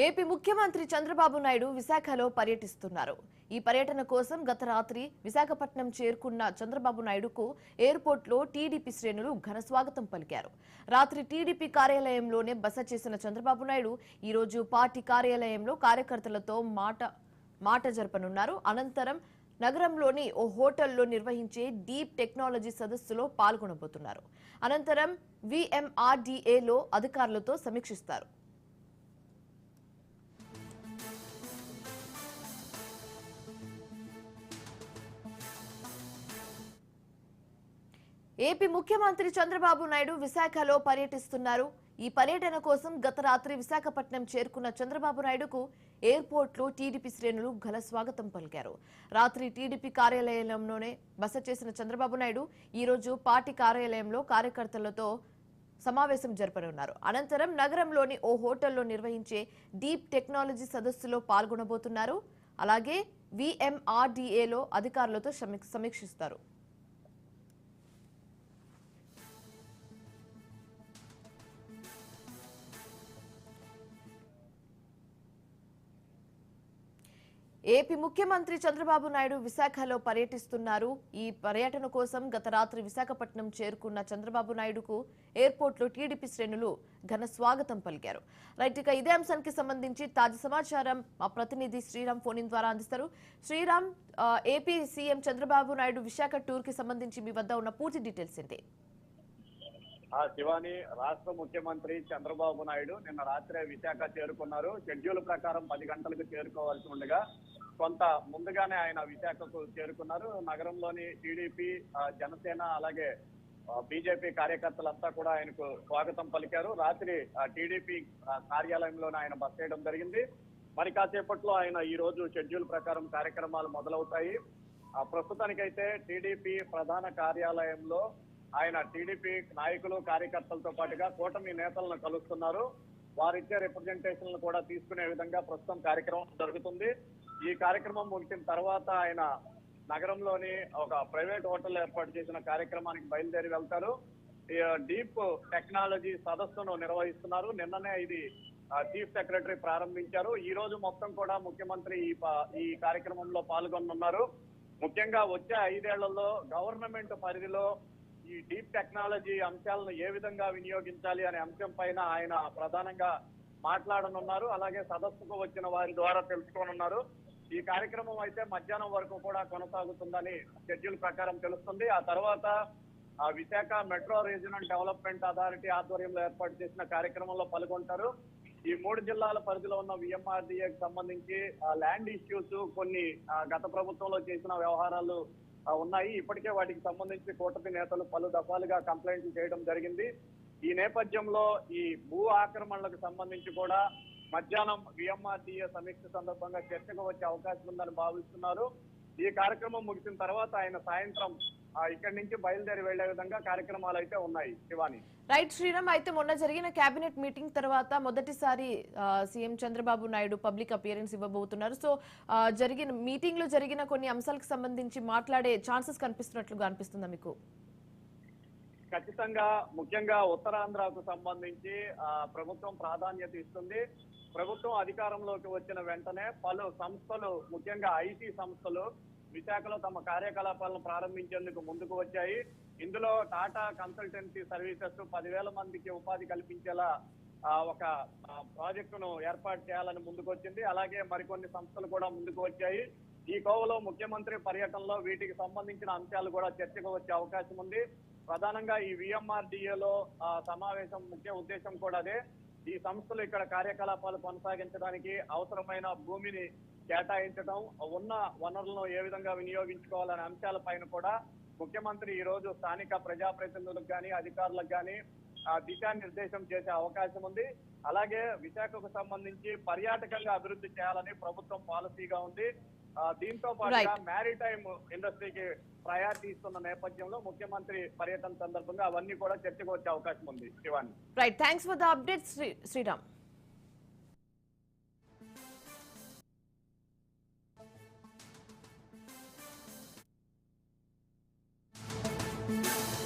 AP ముఖ్యమంత్రి చంద్రబాబు నాయుడు విశాఖలో పర్యటిస్తున్నారు. ఈ పర్యటన కోసం గత రాత్రి విశాఖపట్నం చేరుకున్న చంద్రబాబు నాయుడుకు ఎయిర్పోర్ట్లో టీడీపీ శ్రేణులు ఘన స్వాగతం పలికారు. రాత్రి టీడీపీ కార్యాలయంలోనే బస చేసిన చంద్రబాబు నాయుడు ఈ రోజు పార్టీ కార్యాలయంలో కార్యకర్తలతో మాట జరపనున్నారు. అనంతరం నగరంలోని ఓ హోటల్లో నిర్వహించే డీప్ టెక్నాలజీ సదస్సులో పాల్గొనబోతున్నారు. అనంతరం వీఎంఆర్డీఏలో అధికారులతో సమీక్షిస్తారు. ఏపీ ముఖ్యమంత్రి చంద్రబాబు నాయుడు విశాఖలో పర్యటిస్తున్నారు. ఈ పర్యటన కోసం గత రాత్రి విశాఖపట్నం చేరుకున్న చంద్రబాబు నాయుడుకు ఎయిర్పోర్ట్లో టీడీపీ శ్రేణులు ఘన స్వాగతం పలికారు. రాత్రి టీడీపీ కార్యాలయంలోనే బస చేసిన చంద్రబాబు నాయుడు ఈ రోజు పార్టీ కార్యాలయంలో కార్యకర్తలతో సమావేశం జరపనున్నారు. అనంతరం నగరంలోని ఓ హోటల్లో నిర్వహించే డీప్ టెక్నాలజీ సదస్సులో పాల్గొనబోతున్నారు. అలాగే వీఎంఆర్డీఏలో అధికారులతో సమీక్షిస్తారు. ఏపీ ముఖ్యమంత్రి చంద్రబాబు నాయుడు విశాఖలో పర్యటిస్తున్నారు. ఈ పర్యటన కోసం గత రాత్రి విశాఖపట్నం చేరుకున్న చంద్రబాబు నాయుడుకు ఎయిర్పోర్ట్లో టీడీపీ శ్రేణులు ఘన స్వాగతం పలికారు. రైట్, ఇక ఇదే అంశానికి సంబంధించి తాజా సమాచారం మా ప్రతినిధి శ్రీరామ్ ఫోన్ ఇన్ ద్వారా అందిస్తారు. Sriram, AP CM Chandrababu Naidu Visakha tour కి సంబంధించి మీ వద్ద ఉన్న పూర్తి డీటెయిల్స్ ఏంటి? శివాని, రాష్ట్ర ముఖ్యమంత్రి చంద్రబాబు నాయుడు నిన్న రాత్రే విశాఖ చేరుకున్నారు. షెడ్యూల్ ప్రకారం 10 గంటలకు చేరుకోవాల్సి ఉండగా కొంత ముందుగానే ఆయన విశాఖకు చేరుకున్నారు. నగరంలోని టీడీపీ, జనసేన అలాగే బీజేపీ కార్యకర్తలంతా కూడా ఆయనకు స్వాగతం పలికారు. రాత్రి టీడీపీ కార్యాలయంలోనే ఆయన బస చేయడం జరిగింది. మరి కాసేపట్లో ఆయన ఈ రోజు షెడ్యూల్ ప్రకారం కార్యక్రమాలు మొదలవుతాయి. ప్రస్తుతానికైతే టీడీపీ ప్రధాన కార్యాలయంలో ఆయన టీడీపీ నాయకులు, కార్యకర్తలతో పాటుగా కూటమి నేతలను కలుస్తున్నారు. వారిచ్చే రిప్రజెంటేషన్లు కూడా తీసుకునే విధంగా ప్రస్తుతం కార్యక్రమం జరుగుతుంది. ఈ కార్యక్రమం ముగిసిన తర్వాత ఆయన నగరంలోని ఒక ప్రైవేట్ హోటల్ ఏర్పాటు చేసిన కార్యక్రమానికి బయలుదేరి వెళ్తారు. డీప్ టెక్నాలజీ సదస్సును నిర్వహిస్తున్నారు. నిన్ననే ఇది చీఫ్ సెక్రటరీ ప్రారంభించారు. ఈ రోజు మొత్తం కూడా ముఖ్యమంత్రి ఈ కార్యక్రమంలో పాల్గొనున్నారు. ముఖ్యంగా వచ్చే 5 ఏళ్లలో గవర్నమెంట్ పరిధిలో ఈ డీప్ టెక్నాలజీ అంశాలను ఏ విధంగా వినియోగించాలి అనే అంశం పైన ఆయన ప్రధానంగా మాట్లాడనున్నారు. అలాగే సదస్సుకు వచ్చిన వారి ద్వారా తెలుసుకోనున్నారు. ఈ కార్యక్రమం అయితే మధ్యాహ్నం వరకు కూడా కొనసాగుతుందని షెడ్యూల్ ప్రకారం తెలుస్తుంది. ఆ తర్వాత Visakha metro regional development authority ఆధ్వర్యంలో ఏర్పాటు చేసిన కార్యక్రమంలో పాల్గొంటారు. ఈ 3 జిల్లాల పరిధిలో ఉన్న విఎంఆర్డీఏకి సంబంధించి ల్యాండ్ ఇష్యూస్, కొన్ని గత ప్రభుత్వంలో చేసిన వ్యవహారాలు ఉన్నాయి. ఇప్పటికే వాటికి సంబంధించి కూటమి నేతలు పలు దఫాలుగా కంప్లైంట్లు చేయడం జరిగింది. ఈ నేపథ్యంలో ఈ భూ ఆక్రమణలకు సంబంధించి కూడా మధ్యాహ్నం విఎంఆర్డీఏ సమీక్ష సందర్భంగా చర్చకు వచ్చే అవకాశం ఉందని భావిస్తున్నారు. ఈ కార్యక్రమం ముగిసిన తర్వాత ఆయన సాయంత్రం ఇక్కడి నుంచి బయలుదేరి వెళ్లే విధంగా కార్యక్రమాలు అయితే ఉన్నాయి. శివాని, రైట్ శ్రీరామ్, అయితే మొన్న జరిగిన కేబినెట్ మీటింగ్ తర్వాత మొదటిసారి CM Chandrababu Naidu public appearance ఇవ్వబోతున్నారు. సో జరిగిన మీటింగ్ లో జరిగిన కొన్ని అంశాలకు సంబంధించి మాట్లాడే ఛాన్సెస్ కనిపిస్తున్నట్లుగా అనిపిస్తుందా మీకు? ఖచ్చితంగా, ముఖ్యంగా ఉత్తరాంధ్రకు సంబంధించి ప్రభుత్వం ప్రాధాన్యత ఇస్తుంది. ప్రభుత్వం అధికారంలోకి వచ్చిన వెంటనే పలు సంస్థలు, ముఖ్యంగా ఐటీ సంస్థలు విశాఖలో తమ కార్యకలాపాలను ప్రారంభించేందుకు ముందుకు వచ్చాయి. ఇందులో టాటా కన్సల్టెన్సీ సర్వీసెస్ 10,000 మందికి ఉపాధి కల్పించేలా ఒక ప్రాజెక్టును ఏర్పాటు చేయాలని ముందుకు వచ్చింది. అలాగే మరికొన్ని సంస్థలు కూడా ముందుకు వచ్చాయి. ఈ కోవలో ముఖ్యమంత్రి పర్యటనలో వీటికి సంబంధించిన అంశాలు కూడా చర్చకు వచ్చే అవకాశం ఉంది. ప్రధానంగా ఈ విఎంఆర్డీఏలో సమావేశం ముఖ్య ఉద్దేశం కూడా అదే. ఈ సంస్థలు ఇక్కడ కార్యకలాపాలు కొనసాగించడానికి అవసరమైన భూమిని కేటాయించడం, ఉన్న వనరులను ఏ విధంగా వినియోగించుకోవాలనే అంశాలపైన కూడా ముఖ్యమంత్రి ఈ రోజు స్థానిక ప్రజాప్రతినిధులకు కానీ అధికారులకు కానీ దిశానిర్దేశం చేసే అవకాశం ఉంది. అలాగే విశాఖకు సంబంధించి పర్యాటకంగా అభివృద్ధి చేయాలని ప్రభుత్వం పాలసీగా ఉంది. దీంతో పాటుగా మ్యారిటైమ్ ఇండస్ట్రీకి ప్రయారిటీ ఇస్తున్న నేపథ్యంలో ముఖ్యమంత్రి పర్యటన సందర్భంగా అవన్నీ కూడా చర్చకు వచ్చే అవకాశం ఉంది. Shivani, right, thanks for the update Sriram.